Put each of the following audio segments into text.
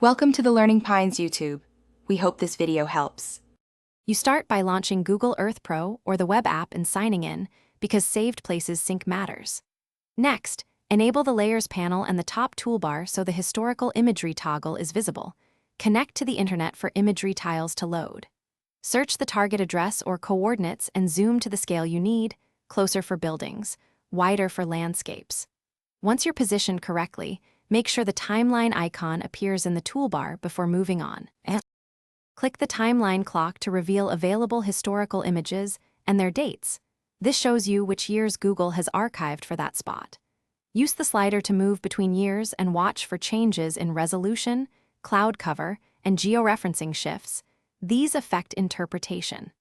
Welcome to the Learning Pines YouTube. We hope this video helps. You start by launching Google Earth Pro or the web app and signing in, because saved places sync matters. Next, enable the Layers panel and the top toolbar so the historical imagery toggle is visible. Connect to the internet for imagery tiles to load. Search the target address or coordinates and zoom to the scale you need, closer for buildings, wider for landscapes. Once you're positioned correctly, make sure the timeline icon appears in the toolbar before moving on. Click the timeline clock to reveal available historical images and their dates. This shows you which years Google has archived for that spot. Use the slider to move between years and watch for changes in resolution, cloud cover, and georeferencing shifts. These affect interpretation.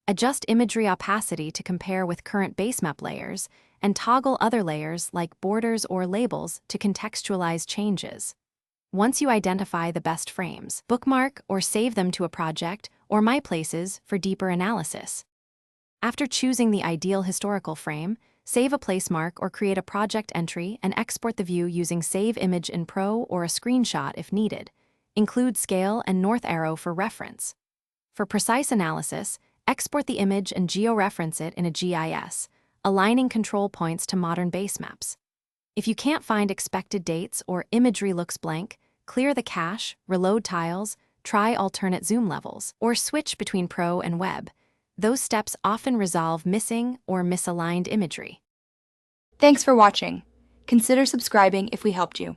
Adjust imagery opacity to compare with current basemap layers, and toggle other layers like borders or labels to contextualize changes. Once you identify the best frames, bookmark or save them to a project or My Places for deeper analysis. After choosing the ideal historical frame, save a placemark or create a project entry and export the view using Save Image in Pro or a screenshot if needed. Include scale and north arrow for reference. For precise analysis, export the image and georeference it in a GIS, aligning control points to modern basemaps. If you can't find expected dates or imagery looks blank, clear the cache, reload tiles, try alternate zoom levels, or switch between Pro and Web. Those steps often resolve missing or misaligned imagery. Thanks for watching. Consider subscribing if we helped you.